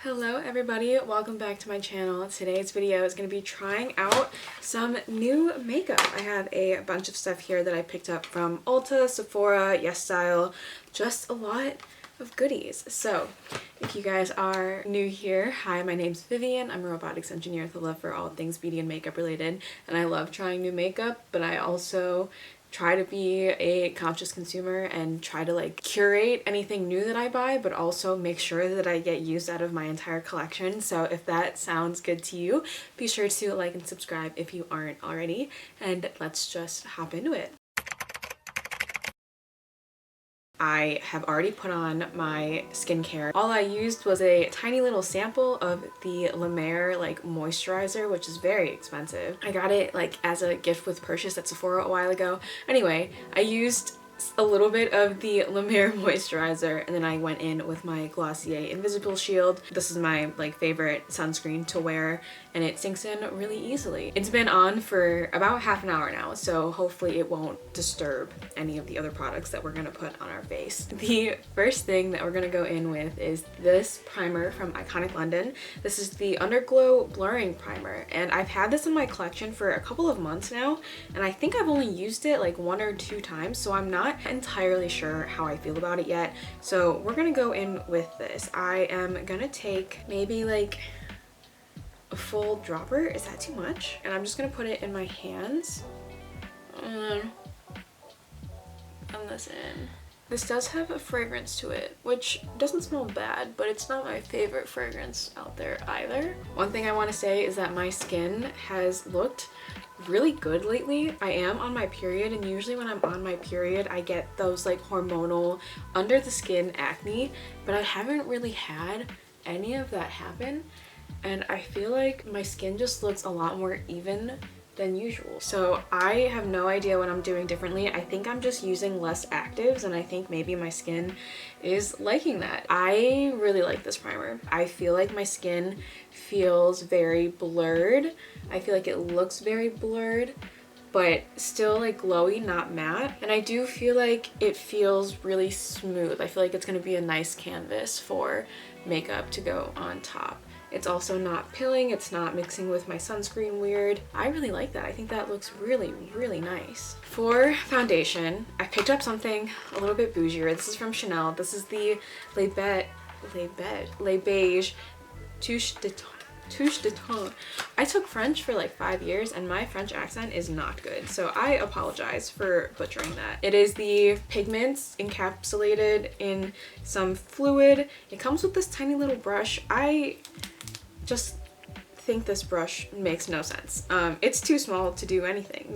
Hello everybody, welcome back to my channel. Today's video is going to be trying out some new makeup. I have a bunch of stuff here that I picked up from Ulta, Sephora, YesStyle, just a lot of goodies. So if you guys are new here, hi, my name's Vivian. I'm a robotics engineer with a love for all things beauty and makeup related, and I love trying new makeup, but I also try to be a conscious consumer and try to like curate anything new that I buy, but also make sure that I get use out of my entire collection. So if that sounds good to you, be sure to like and subscribe if you aren't already, and let's just hop into it. I have already put on my skincare. All I used was a tiny little sample of the La Mer like moisturizer, which is very expensive. I got it like as a gift with purchase at Sephora a while ago. Anyway, I used a little bit of the La Mer moisturizer, and then I went in with my Glossier Invisible Shield. This is my like favorite sunscreen to wear, and it sinks in really easily. It's been on for about half an hour now, so hopefully it won't disturb any of the other products that we're gonna put on our face. The first thing that we're gonna go in with is this primer from Iconic London. This is the Underglow Blurring Primer, and I've had this in my collection for a couple of months now, and I think I've only used it like 1 or 2 times, so I'm not entirely sure how I feel about it yet. So we're gonna go in with this. I am gonna take maybe like a full dropper. Is that too much? And I'm just gonna put it in my hands and this in. This does have a fragrance to it, which doesn't smell bad, but it's not my favorite fragrance out there either. One thing I want to say is that my skin has looked really good lately. I am on my period, and usually when I'm on my period I get those like hormonal under the skin acne, but I haven't really had any of that happen, and I feel like my skin just looks a lot more even than usual. So I have no idea what I'm doing differently. I think I'm just using less actives, and I think maybe my skin is liking that. I really like this primer. I feel like my skin feels very blurred. I feel like it looks very blurred, but still like glowy, not matte. And I do feel like it feels really smooth. I feel like it's gonna be a nice canvas for makeup to go on top. It's also not pilling, it's not mixing with my sunscreen weird. I really like that. I think that looks really, really nice. For foundation, I picked up something a little bit bougier. This is from Chanel. This is the Le Beige Touche de Ton. I took French for like 5 years, and my French accent is not good, so I apologize for butchering that. It is the pigments encapsulated in some fluid. It comes with this tiny little brush. I just think this brush makes no sense. It's too small to do anything.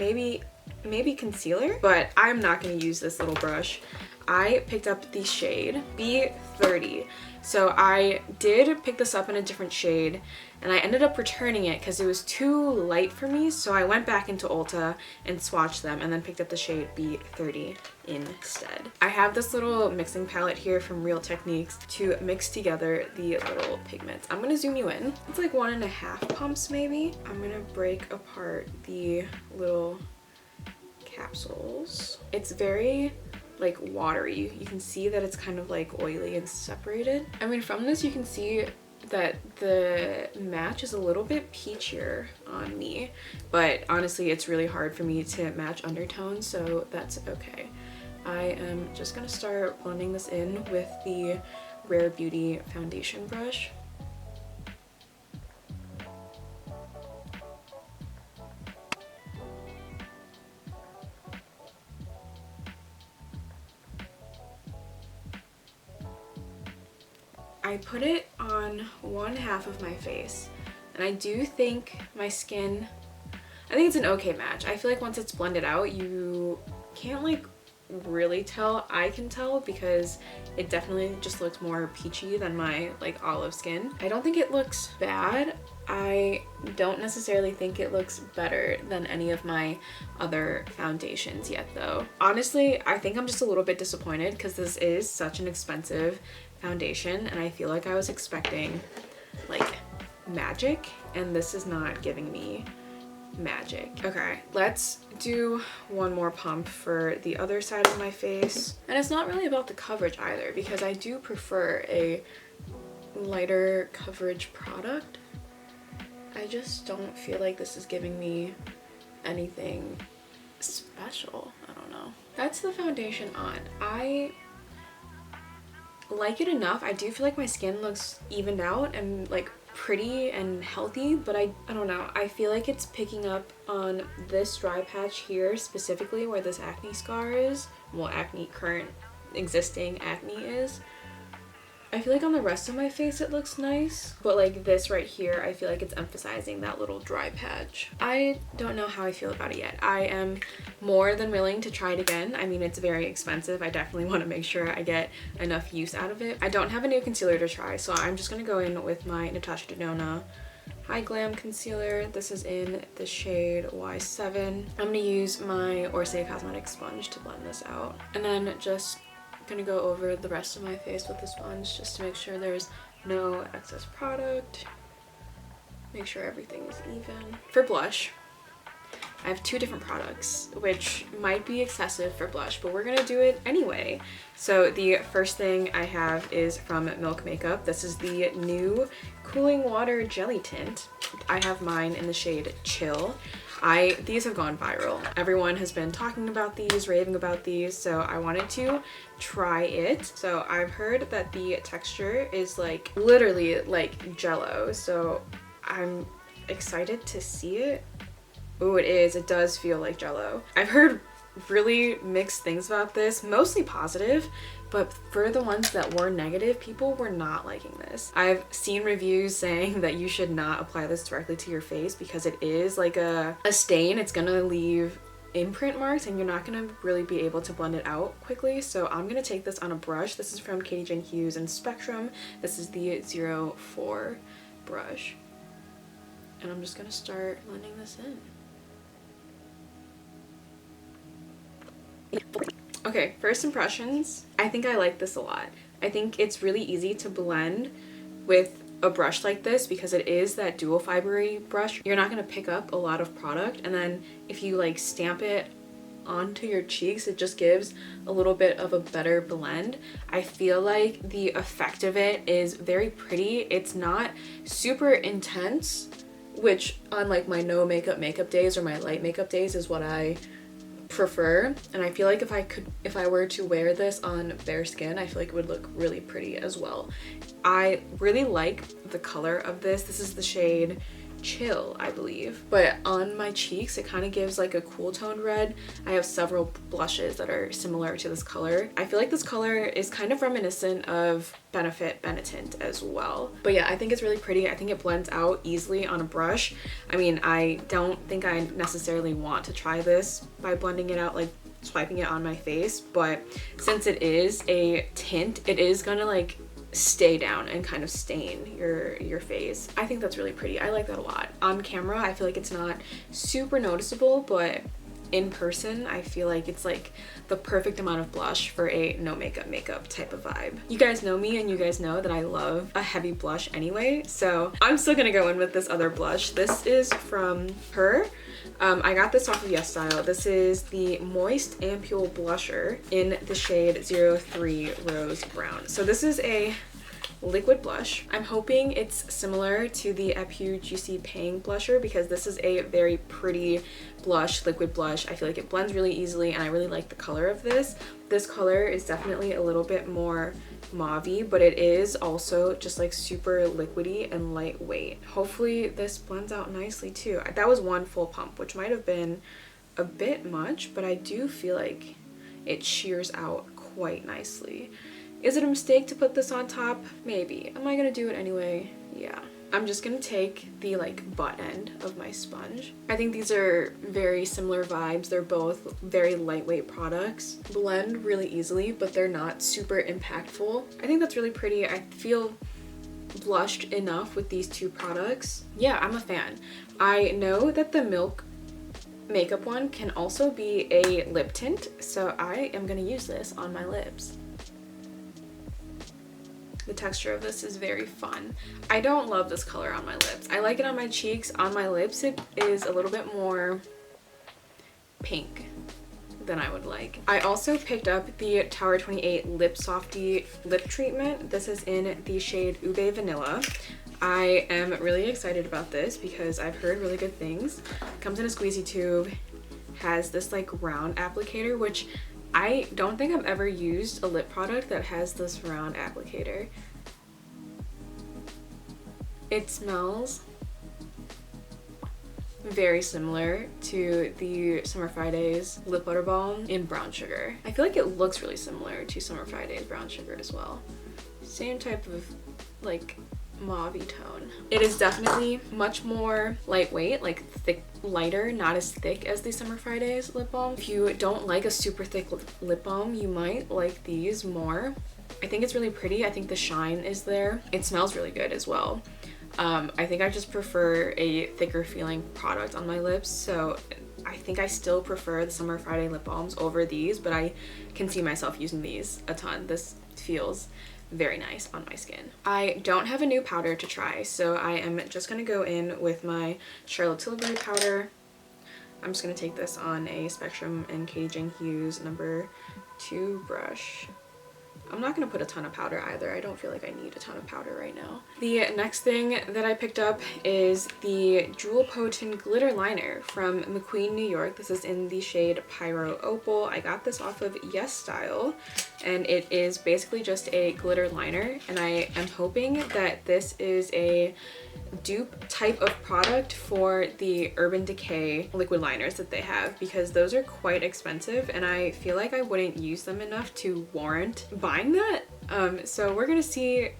Maybe concealer, but I'm not going to use this little brush. I picked up the shade B30. So I did pick this up in a different shade, and I ended up returning it because it was too light for me, so I went back into Ulta and swatched them and then picked up the shade B30 instead. I have this little mixing palette here from Real Techniques to mix together the little pigments. I'm gonna zoom you in. It's like 1.5 pumps maybe. I'm gonna break apart the little capsules. It's very like watery. You can see that it's kind of like oily and separated. I mean, from this you can see that the match is a little bit peachier on me, but honestly it's really hard for me to match undertones, so that's okay. I am just gonna start blending this in with the Rare Beauty foundation brush. I put it on 1/2 of my face, and I do think my skin, I think it's an okay match. I feel like once it's blended out, you can't like really tell. I can tell because it definitely just looks more peachy than my like olive skin. I don't think it looks bad. I don't necessarily think it looks better than any of my other foundations yet though. Honestly, I think I'm just a little bit disappointed because this is such an expensive foundation, and I feel like I was expecting like magic, and this is not giving me magic. Okay, let's do one more pump for the other side of my face. And it's not really about the coverage either, because I do prefer a lighter coverage product. I just don't feel like this is giving me anything special. I don't know. That's the foundation on. I like it enough. I do feel like my skin looks evened out and like pretty and healthy, but I don't know. I feel like it's picking up on this dry patch here, specifically where this acne scar is. Well, current existing acne is. I feel like on the rest of my face it looks nice, but like this right here, I feel like it's emphasizing that little dry patch. I don't know how I feel about it yet. I am more than willing to try it again. I mean, it's very expensive. I definitely want to make sure I get enough use out of it. I don't have a new concealer to try, so I'm just gonna go in with my Natasha Denona High Glam Concealer. This is in the shade Y7. I'm gonna use my Orsay Cosmetics sponge to blend this out. And then just gonna go over the rest of my face with the sponge just to make sure there's no excess product. Make sure everything is even. For blush, I have two different products, which might be excessive for blush, but we're gonna do it anyway. So the first thing I have is from Milk Makeup. This is the new Cooling Water Jelly Tint. I have mine in the shade Chill. These have gone viral. Everyone has been talking about these, raving about these, so I wanted to try it. So I've heard that the texture is like literally like Jello, so I'm excited to see it. Oh, it is. It does feel like Jello. I've heard really mixed things about this, mostly positive, but for the ones that were negative, people were not liking this. I've seen reviews saying that you should not apply this directly to your face because it is like a stain. It's gonna leave imprint marks and you're not gonna really be able to blend it out quickly. So I'm gonna take this on a brush. This is from Katie Jane Hughes and Spectrum. This is the 04 brush. And I'm just gonna start blending this in. Okay, first impressions. I think I like this a lot. I think it's really easy to blend with a brush like this because it is that dual fibery brush. You're not gonna pick up a lot of product, and then if you like stamp it onto your cheeks, it just gives a little bit of a better blend. I feel like the effect of it is very pretty. It's not super intense, which on like my no makeup days or my light makeup days is what I prefer. And I feel like if I were to wear this on bare skin, I feel like it would look really pretty as well. I really like the color of this. This is the shade Chill, I believe, but on my cheeks it kind of gives like a cool toned red. I have several blushes that are similar to this color. I feel like this color is kind of reminiscent of Benefit Benetint as well. But yeah, I think it's really pretty. I think it blends out easily on a brush. I mean, I don't think I necessarily want to try this by blending it out, like swiping it on my face, but since it is a tint, it is gonna like stay down and kind of stain your face. I think that's really pretty. I like that a lot. On camera, I feel like it's not super noticeable, but in person, I feel like it's like the perfect amount of blush for a no makeup type of vibe. You guys know me and you guys know that I love a heavy blush anyway, so I'm still gonna go in with this other blush. This is from her. I got this off of YesStyle. This is the Moist Ampule Blusher in the shade 03 Rose Brown. So this is a liquid blush. I'm hoping it's similar to the Epu Juicy Pang blusher because this is a very pretty blush, liquid blush. I feel like it blends really easily and I really like the color of this. This color is definitely a little bit more mauve-y, but it is also just like super liquidy and lightweight. Hopefully this blends out nicely too. That was one full pump, which might have been a bit much, but I do feel like it shears out quite nicely. Is it a mistake to put this on top? Maybe. Am I gonna do it anyway? Yeah. I'm just gonna take the like butt end of my sponge. I think these are very similar vibes. They're both very lightweight products. Blend really easily, but they're not super impactful. I think that's really pretty. I feel blushed enough with these two products. Yeah, I'm a fan. I know that the Milk Makeup one can also be a lip tint, so I am gonna use this on my lips. The texture of this is very fun. I don't love this color on my lips. I like it on my cheeks. On my lips, it is a little bit more pink than I would like. I also picked up the Tower 28 Lip Softy Lip Treatment. This is in the shade Ube Vanilla. I am really excited about this because I've heard really good things. Comes in a squeezy tube, has this like round applicator, which I don't think I've ever used a lip product that has this round applicator. It smells very similar to the Summer Fridays Lip Butter Balm in Brown Sugar. I feel like it looks really similar to Summer Fridays Brown Sugar as well. Same type of like mauve-y tone. It is definitely much more lightweight, like thick, lighter, not as thick as the Summer Fridays lip balm. If you don't like a super thick lip balm, you might like these more. I think it's really pretty. I think the shine is there. It smells really good as well. I think I just prefer a thicker feeling product on my lips, so I think I still prefer the Summer Friday lip balms over these, but I can see myself using these a ton. This feels very nice on my skin. I don't have a new powder to try, so I am just gonna go in with my Charlotte Tilbury powder. I'm just gonna take this on a Spectrum and Katie Jane Hughes number 2 brush. I'm not going to put a ton of powder either. I don't feel like I need a ton of powder right now. The next thing that I picked up is the Jewel Potent Glitter Liner from McQueen, New York. This is in the shade Pyro Opal. I got this off of Yes Style, and it is basically just a glitter liner, and I am hoping that this is a dupe type of product for the Urban Decay liquid liners that they have, because those are quite expensive and I feel like I wouldn't use them enough to warrant buying that. So we're gonna see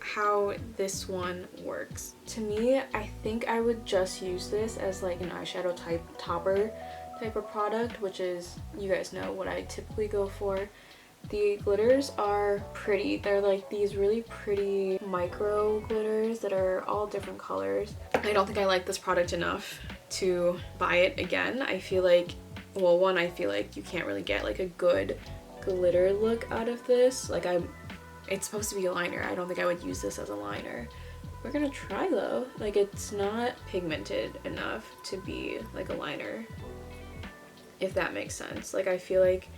how this one works. To me, I think I would just use this as like an eyeshadow type topper type of product, which is, you guys know what I typically go for. The glitters are pretty. They're like these really pretty micro glitters that are all different colors. I don't think I like this product enough to buy it again. I feel like, well, one, I feel like you can't really get like a good glitter look out of this. Like it's supposed to be a liner. I don't think I would use this as a liner. We're gonna try though. Like, it's not pigmented enough to be like a liner, if that makes sense. Like, I feel like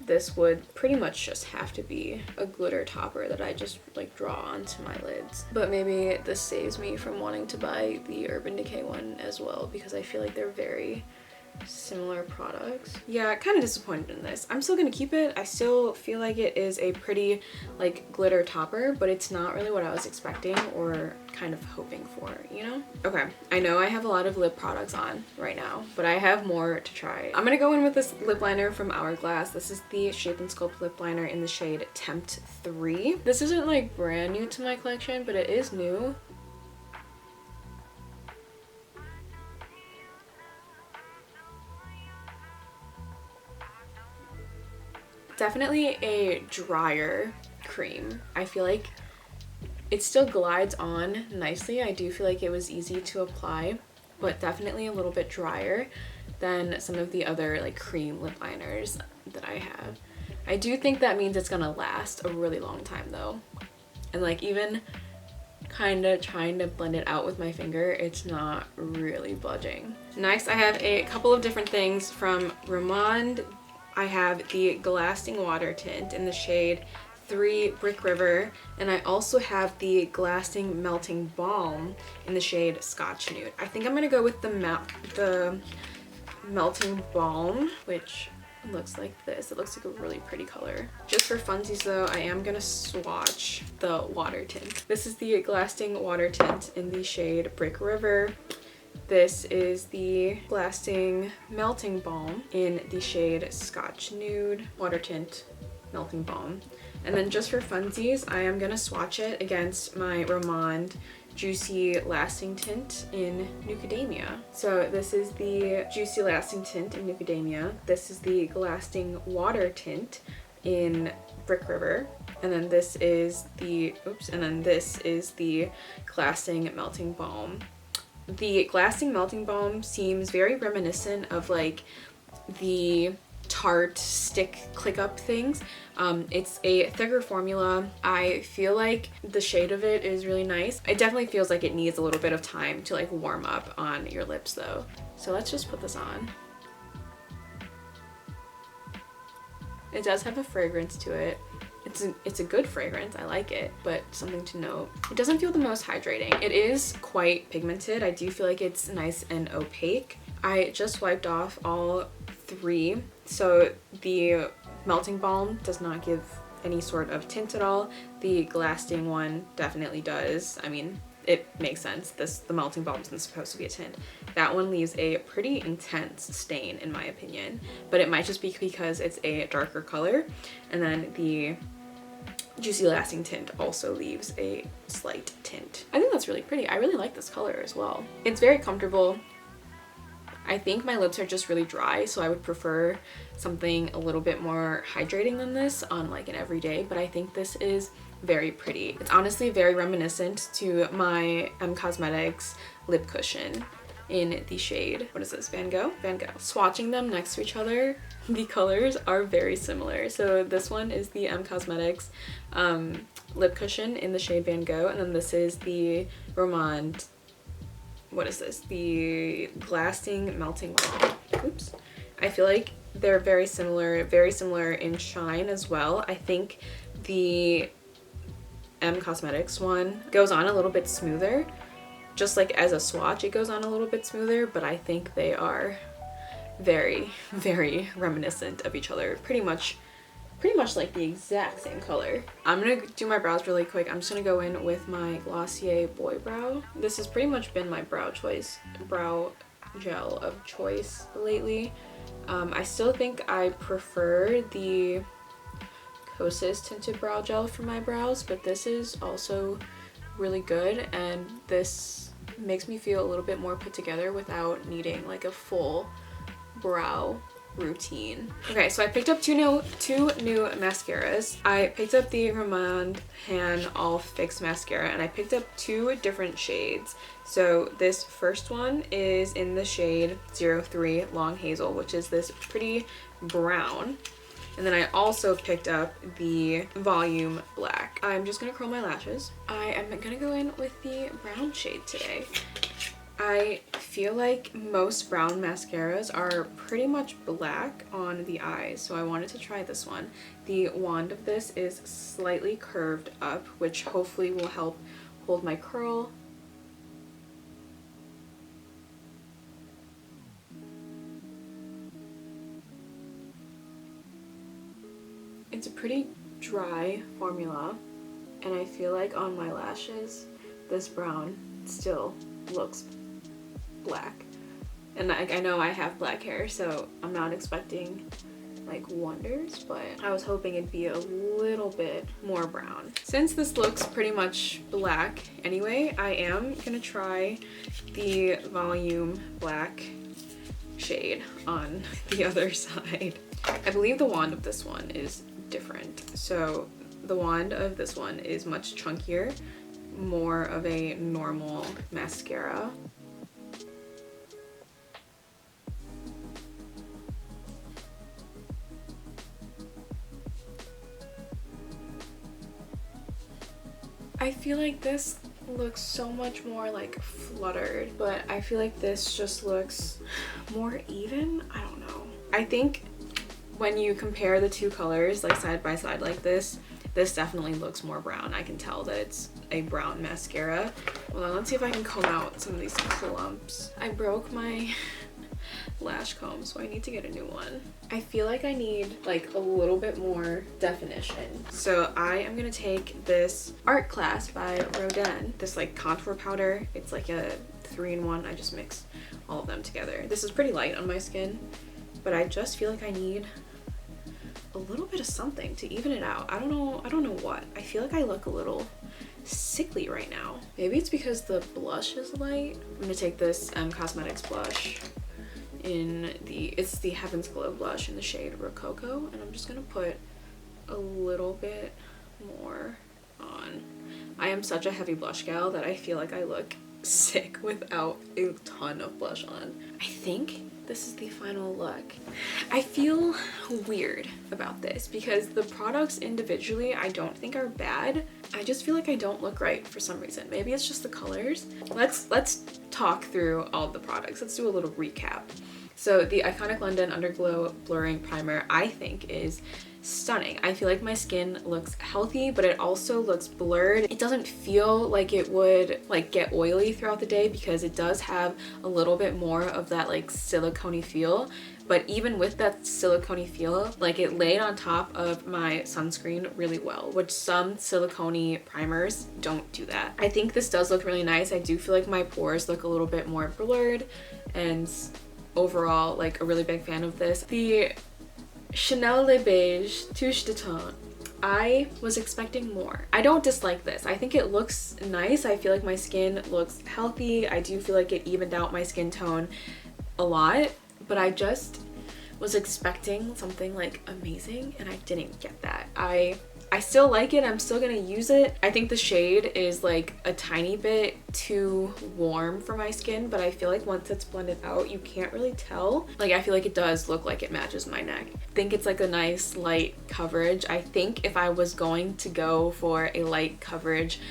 this would pretty much just have to be a glitter topper that I just like draw onto my lids. But maybe this saves me from wanting to buy the Urban Decay one as well, because I feel like they're very similar products. Yeah, kind of disappointed in this. I'm still gonna keep it. I still feel like it is a pretty like glitter topper, but it's not really what I was expecting or kind of hoping for, you know? Okay, I know I have a lot of lip products on right now, but I have more to try. I'm gonna go in with this lip liner from Hourglass. This is the Shape and Sculpt lip liner in the shade Tempt 3. This isn't like brand new to my collection, but it is new. Definitely a drier cream. I feel like it still glides on nicely. I do feel like it was easy to apply, but definitely a little bit drier than some of the other like cream lip liners that I have. I do think that means it's gonna last a really long time though. And like, even kind of trying to blend it out with my finger, it's not really budging. Next, I have a couple of different things from Romand. I have the Glasting Water Tint in the shade 3 Brick River, and I also have the Glasting Melting Balm in the shade Scotch Nude. I think I'm gonna go with the Melting Balm, which looks like this. It looks like a really pretty color. Just for funsies though, I am gonna swatch the water tint. This is the Glasting Water Tint in the shade Brick River. This is the Glasting Melting Balm in the shade Scotch Nude, Water Tint Melting Balm. And then just for funsies, I am gonna swatch it against my Romand Juicy Lasting Tint in Nucademia. So this is the Juicy Lasting Tint in Nucademia. This is the Glasting Water Tint in Brick River. And then this is the, this is the Glasting Melting Balm. The Glasting Melting Balm seems very reminiscent of like the Tarte stick click up things. It's a thicker formula. I feel like the shade of it is really nice. It definitely feels like it needs a little bit of time to like warm up on your lips though. So let's just put this on. It does have a fragrance to it. It's a good fragrance, I like it, but something to note, it doesn't feel the most hydrating. It is quite pigmented. I do feel like it's nice and opaque. I just wiped off all three, so the melting balm does not give any sort of tint at all. The lasting one definitely does. I mean, it makes sense. The melting balm isn't supposed to be a tint. That one leaves a pretty intense stain in my opinion, but it might just be because it's a darker color. And then the Juicy Lasting tint also leaves a slight tint. I think that's really pretty. I really like this color as well. It's very comfortable. I think my lips are just really dry, so I would prefer something a little bit more hydrating than this on like an everyday, but I think this is very pretty. It's honestly very reminiscent to my Cosmetics lip cushion in the shade, what is this, Van Gogh? Van Gogh. Swatching them next to each other, the colors are very similar. So this one is the Cosmetics lip cushion in the shade Van Gogh, and then this is the Romand, what is this? The Lasting Melting Balm. Oops. I feel like they're very similar in shine as well. I think the Cosmetics one goes on a little bit smoother. Just like as a swatch, it goes on a little bit smoother, but I think they are very, very reminiscent of each other. Pretty much like the exact same color. I'm gonna do my brows really quick. I'm just gonna go in with my Glossier Boy Brow. This has pretty much been my brow gel of choice lately. I still think I prefer the Kosas tinted brow gel for my brows, but this is also really good, and this makes me feel a little bit more put together without needing like a full brow routine. Okay, so I picked up two new mascaras. I picked up the Romand Han All Fix mascara, and I picked up two different shades. So this first one is in the shade 03 Long Hazel, which is this pretty brown. And then I also picked up the Volume Black. I'm just gonna curl my lashes. I am gonna go in with the brown shade today. I feel like most brown mascaras are pretty much black on the eyes, so I wanted to try this one. The wand of this is slightly curved up, which hopefully will help hold my curl. It's a pretty dry formula, and I feel like on my lashes, this brown still looks black. And I know I have black hair, so I'm not expecting like wonders, but I was hoping it'd be a little bit more brown. Since this looks pretty much black anyway, I am gonna try the Volume Black shade on the other side. I believe the wand of this one is different. So the wand of this one is much chunkier, more of a normal mascara. I feel like this looks so much more like fluttered, but I feel like this just looks more even. I don't know. I think when you compare the two colors like side by side like this definitely looks more brown. I can tell that it's a brown mascara. Well, let's see if I can comb out some of these clumps. I broke my lash comb, so I need to get a new one. I feel like I need like a little bit more definition. So I am gonna take this Art Class by Rodin, this like contour powder. It's like a 3-in-1. I just mix all of them together. This is pretty light on my skin, but I just feel like I need a little bit of something to even it out. I don't know what. I feel like I look a little sickly right now. Maybe it's because the blush is light. I'm gonna take this Cosmetics blush in it's the Heaven's Glow blush in the shade Rococo, and I'm just gonna put a little bit more on. I am such a heavy blush gal that I feel like I look sick without a ton of blush on. I think this is the final look. I feel weird about this because the products individually I don't think are bad. I just feel like I don't look right for some reason. Maybe it's just the colors. Let's talk through all of the products. Let's do a little recap. So the Iconic London Underglow Blurring Primer I think is stunning. I feel like my skin looks healthy, but it also looks blurred. It doesn't feel like it would like get oily throughout the day because it does have a little bit more of that like silicone-y feel. But even with that silicone-y feel, like it laid on top of my sunscreen really well, which some silicone-y primers don't do that. I think this does look really nice. I do feel like my pores look a little bit more blurred, and overall like a really big fan of this. The Chanel Le Beige Touche de Teint. I was expecting more. I don't dislike this. I think it looks nice. I feel like my skin looks healthy. I do feel like it evened out my skin tone a lot, but I just was expecting something like amazing and I didn't get that. I still like it. I'm still gonna use it. I think the shade is like a tiny bit too warm for my skin, but I feel like once it's blended out, you can't really tell. Like I feel like it does look like it matches my neck. I think it's like a nice light coverage. I think if I was going to go for a light coverage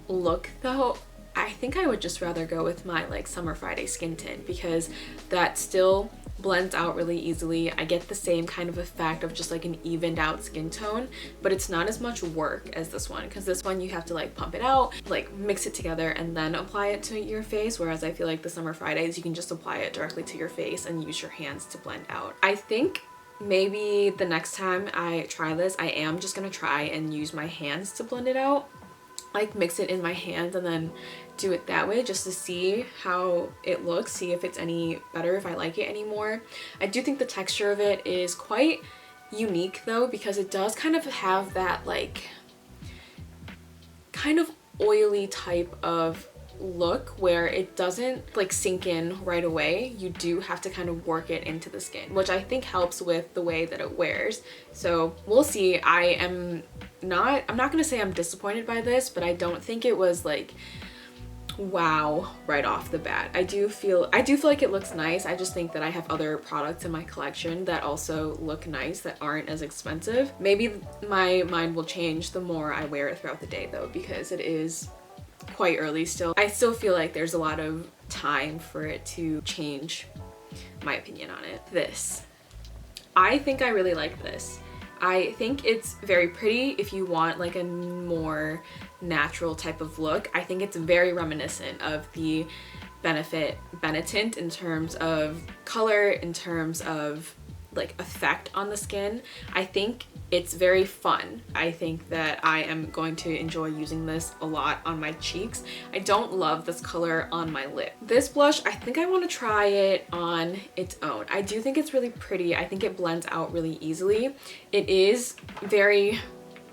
look though, I think I would just rather go with my like Summer Friday skin tint because that still blends out really easily. I get the same kind of effect of just like an evened out skin tone, but it's not as much work as this one because this one you have to like pump it out, like mix it together and then apply it to your face, whereas I feel like the Summer Fridays you can just apply it directly to your face and use your hands to blend out. I think maybe the next time I try this, I am just gonna try and use my hands to blend it out, like mix it in my hands and then do it that way just to see how it looks, see if it's any better, if I like it anymore. I do think the texture of it is quite unique though, because it does kind of have that like kind of oily type of look where it doesn't like sink in right away. You do have to kind of work it into the skin, which I think helps with the way that it wears. So we'll see. I'm not gonna say I'm disappointed by this, but I don't think it was like wow right off the bat. I do feel like it looks nice. I just think that I have other products in my collection that also look nice that aren't as expensive. Maybe my mind will change the more I wear it throughout the day though, because it is quite early still. I still feel like there's a lot of time for it to change my opinion on it. This, I think I really like this. I think it's very pretty if you want like a more natural type of look. I think it's very reminiscent of the Benefit Benetint in terms of color, in terms of like effect on the skin. I think it's very fun. I think that I am going to enjoy using this a lot on my cheeks. I don't love this color on my lip. This blush, I think I want to try it on its own. I do think it's really pretty. I think it blends out really easily. It is very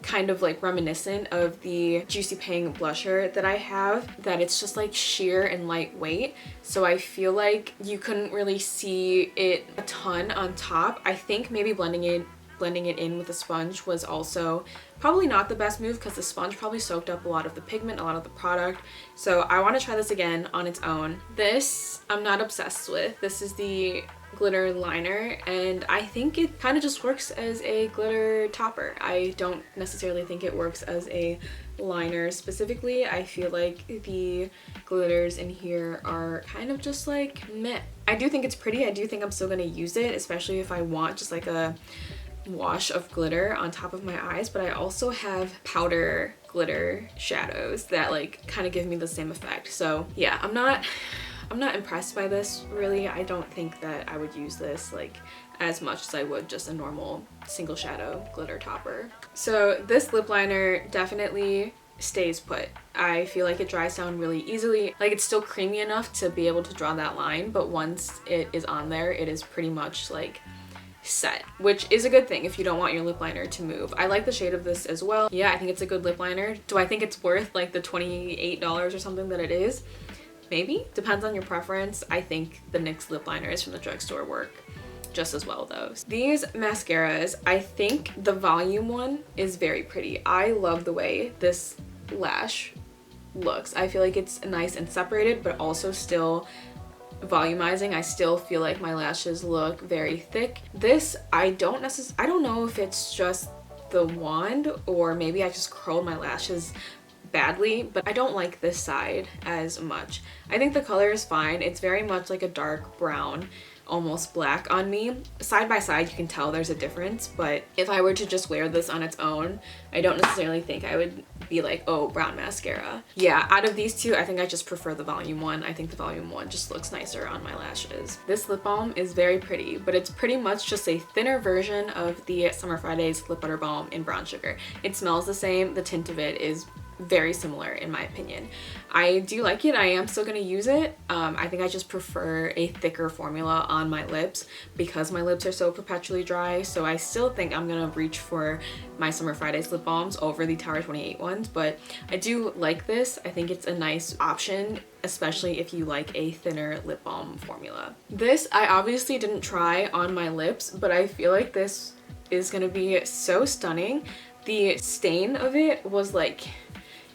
kind of like reminiscent of the Juicy Pang blusher that I have, that it's just like sheer and lightweight, so I feel like you couldn't really see it a ton on top. I think maybe blending it in with a sponge was also probably not the best move because the sponge probably soaked up a lot of the pigment, a lot of the product. So I want to try this again on its own. This I'm not obsessed with. This is the glitter liner and I think it kind of just works as a glitter topper. I don't necessarily think it works as a liner specifically. I feel like the glitters in here are kind of just like meh. I do think it's pretty. I do think I'm still going to use it, especially if I want just like a wash of glitter on top of my eyes, but I also have powder glitter shadows that like kind of give me the same effect. So yeah, I'm not impressed by this really. I don't think that I would use this like as much as I would just a normal single shadow glitter topper. So this lip liner definitely stays put. I feel like it dries down really easily. Like it's still creamy enough to be able to draw that line, but once it is on there, it is pretty much like set, which is a good thing if you don't want your lip liner to move. I like the shade of this as well. Yeah, I think it's a good lip liner. Do I think it's worth like the $28 or something that it is? Maybe. Depends on your preference. I think the NYX lip liners from the drugstore work just as well though. These mascaras, I think the volume one is very pretty. I love the way this lash looks. I feel like it's nice and separated, but also still volumizing. I still feel like my lashes look very thick. This, I don't know if it's just the wand or maybe I just curled my lashes badly, but I don't like this side as much. I think the color is fine. It's very much like a dark brown, almost black on me. Side by side you can tell there's a difference, but if I were to just wear this on its own, I don't necessarily think I would be like, oh, brown mascara. Yeah, out of these two, I think I just prefer the volume one. I think the volume one just looks nicer on my lashes. This lip balm is very pretty, but it's pretty much just a thinner version of the Summer Fridays Lip Butter Balm in Brown Sugar. It smells the same, the tint of it is very similar in my opinion. I do like it. I am still going to use it. I think I just prefer a thicker formula on my lips because my lips are so perpetually dry, so I still think I'm going to reach for my Summer Fridays lip balms over the Tower 28 ones, but I do like this. I think it's a nice option, especially if you like a thinner lip balm formula. This I obviously didn't try on my lips, but I feel like this is going to be so stunning. The stain of it was like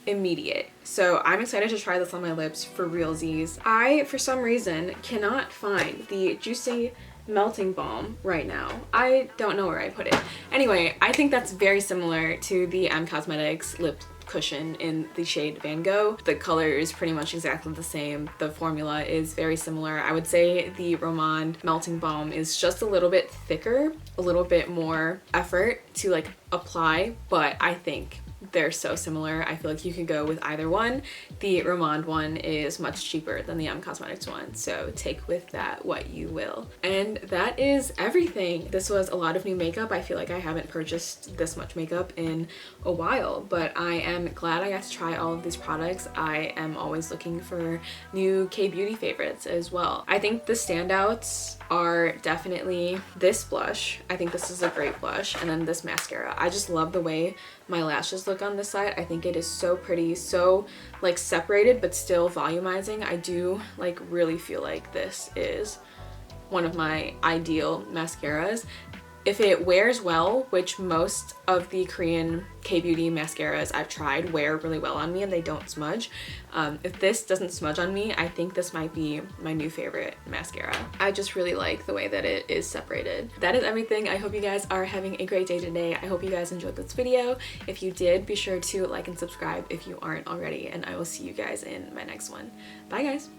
immediate. So I'm excited to try this on my lips for realsies. I, for some reason, cannot find the Juicy Melting Balm right now. I don't know where I put it. Anyway, I think that's very similar to the Cosmetics lip cushion in the shade Van Gogh. The color is pretty much exactly the same. The formula is very similar. I would say the Romand Melting Balm is just a little bit thicker, a little bit more effort to like apply, but I think they're so similar. I feel like you could go with either one. The Romand one is much cheaper than the Cosmetics one, so take with that what you will. And that is everything. This was a lot of new makeup. I feel like I haven't purchased this much makeup in a while, but I am glad I got to try all of these products. I am always looking for new K-beauty favorites as well. I think the standouts are definitely this blush. I think this is a great blush, and then this mascara. I just love the way my lashes look on this side. I think it is so pretty, so like separated but still volumizing. I do like really feel like this is one of my ideal mascaras. If it wears well, which most of the Korean K-beauty mascaras I've tried wear really well on me and they don't smudge. If this doesn't smudge on me, I think this might be my new favorite mascara. I just really like the way that it is separated. That is everything. I hope you guys are having a great day today. I hope you guys enjoyed this video. If you did, be sure to like and subscribe if you aren't already, and I will see you guys in my next one. Bye guys!